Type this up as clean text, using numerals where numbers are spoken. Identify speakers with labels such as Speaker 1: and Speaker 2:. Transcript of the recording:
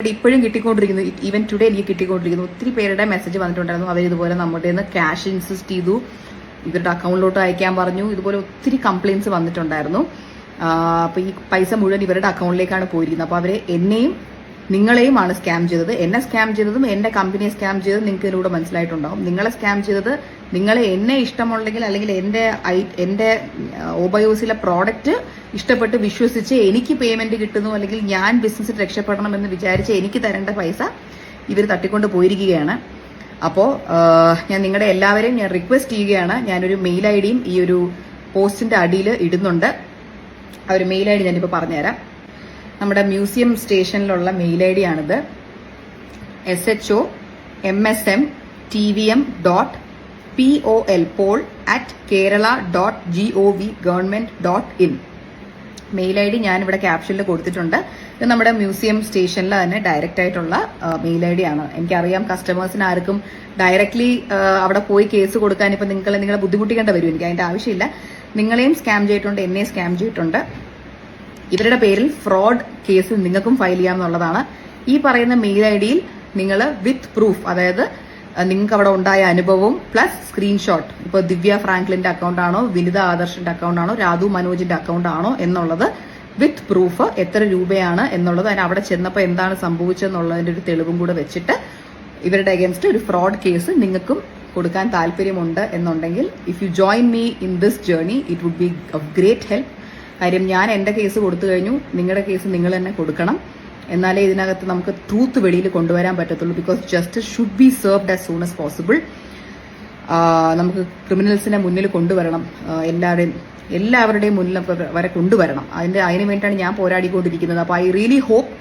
Speaker 1: ഇപ്പോഴും കിട്ടിക്കൊണ്ടിരിക്കുന്നു. Even today എനിക്ക് കിട്ടിക്കൊണ്ടിരിക്കുന്നു. ഒത്തിരി പേരുടെ മെസ്സേജ് വന്നിട്ടുണ്ടായിരുന്നു. അവരിതുപോലെ നമ്മുടെ നിന്ന് ക്യാഷ് ഇൻസിസ്റ്റ് ചെയ്തു, ഇവരുടെ അക്കൗണ്ടിലോട്ട് അയക്കാൻ പറഞ്ഞു. ഇതുപോലെ ഒത്തിരി കംപ്ലയിൻസ് വന്നിട്ടുണ്ടായിരുന്നു. അപ്പോൾ ഈ പൈസ മുഴുവൻ ഇവരുടെ അക്കൗണ്ടിലേക്കാണ് പോയിരിക്കുന്നത്. അപ്പോൾ അവരെ എന്നെയും നിങ്ങളെയുമാണ് സ്കാം ചെയ്തത്. എന്നെ സ്കാം ചെയ്തതും എന്റെ കമ്പനിയെ സ്കാം ചെയ്തതും നിങ്ങൾക്ക് ഇതിലൂടെ മനസ്സിലായിട്ടുണ്ടാവും. നിങ്ങളെ സ്കാം ചെയ്തത് നിങ്ങളെ എന്നെ ഇഷ്ടമുണ്ടെങ്കിൽ അല്ലെങ്കിൽ എന്റെ ഓബയോസിലെ പ്രോഡക്റ്റ് ഇഷ്ടപ്പെട്ട് വിശ്വസിച്ച് എനിക്ക് പേയ്മെന്റ് കിട്ടുന്നു അല്ലെങ്കിൽ ഞാൻ ബിസിനസ്സിൽ രക്ഷപ്പെടണം എന്ന് വിചാരിച്ച് എനിക്ക് തരേണ്ട പൈസ ഇവർ തട്ടിക്കൊണ്ട് പോയിരിക്കുകയാണ്. അപ്പോൾ ഞാൻ നിങ്ങളുടെ എല്ലാവരെയും ഞാൻ റിക്വസ്റ്റ് ചെയ്യുകയാണ്. ഞാനൊരു മെയിൽ ഐ ഡിയും ഈ ഒരു പോസ്റ്റിന്റെ അടിയിൽ ഇടുന്നുണ്ട്. ആ ഒരു മെയിൽ ഐ ഡി ഞാനിപ്പോൾ പറഞ്ഞുതരാം. നമ്മുടെ മ്യൂസിയം സ്റ്റേഷനിലുള്ള മെയിൽ ഐ ഡി ആണിത്. shomsm.tvm.pol@kerala.gov.in മെയിൽ ഐ ഡി ഞാൻ ഇവിടെ ക്യാപ്ഷനിൽ കൊടുത്തിട്ടുണ്ട്. ഇത് നമ്മുടെ മ്യൂസിയം സ്റ്റേഷനിൽ തന്നെ ഡയറക്റ്റ് ആയിട്ടുള്ള മെയിൽ ഐ ഡി ആണ്. എനിക്കറിയാം കസ്റ്റമേഴ്സിന് ആർക്കും ഡയറക്ട്ലി അവിടെ പോയി കേസ് കൊടുക്കാൻ ഇപ്പം നിങ്ങളെ ബുദ്ധിമുട്ടിക്കേണ്ട വരും. എനിക്ക് അതിന്റെ ആവശ്യമില്ല. നിങ്ങളെയും സ്കാം ചെയ്തിട്ടുണ്ട്, എന്നെയും സ്കാം ചെയ്തിട്ടുണ്ട്. ഇവരുടെ പേരിൽ ഫ്രോഡ് കേസ് നിങ്ങൾക്കും ഫയൽ ചെയ്യാമെന്നുള്ളതാണ്. ഈ പറയുന്ന മെയിൽ ഐ ഡിയിൽ നിങ്ങൾ വിത്ത് പ്രൂഫ്, അതായത് നിങ്ങൾക്ക് അവിടെ ഉണ്ടായ അനുഭവവും പ്ലസ് സ്ക്രീൻഷോട്ട്, ഇപ്പോൾ ദിവ്യ ഫ്രാങ്ക്ലിന്റെ അക്കൗണ്ട് ആണോ, വിനിത ആദർശിന്റെ അക്കൗണ്ട് ആണോ, രാധു മനോജിന്റെ അക്കൗണ്ട് ആണോ എന്നുള്ളത് വിത്ത് പ്രൂഫ്, എത്ര രൂപയാണ് എന്നുള്ളത്, അതിന് അവിടെ ചെന്നപ്പോൾ എന്താണ് സംഭവിച്ചെന്നുള്ളതിന്റെ ഒരു തെളിവും കൂടെ വെച്ചിട്ട് ഇവരുടെ അഗേൻസ്റ്റ് ഒരു ഫ്രോഡ് കേസ് നിങ്ങൾക്കും കൊടുക്കാൻ താല്പര്യമുണ്ട് എന്നുണ്ടെങ്കിൽ if you join me in this journey it would be of great help. കാര്യം ഞാൻ എന്റെ കേസ് കൊടുത്തു കഴിഞ്ഞു, നിങ്ങളുടെ കേസ് നിങ്ങൾ തന്നെ കൊടുക്കണം. എന്നാലേ ഇതിനകത്ത് നമുക്ക് ട്രൂത്ത് വെളിയിൽ കൊണ്ടുവരാൻ പറ്റത്തുള്ളൂ. Because justice should be served as soon as possible. നമുക്ക് ക്രിമിനൽസിനെ മുന്നിൽ കൊണ്ടുവരണം, എല്ലാവരുടെയും മുന്നിൽ വരെ കൊണ്ടുവരണം. അതിന് വേണ്ടിയിട്ടാണ് ഞാൻ പോരാടിക്കൊണ്ടിരിക്കുന്നത്. അപ്പോൾ ഐ റിയലി ഹോപ്പ്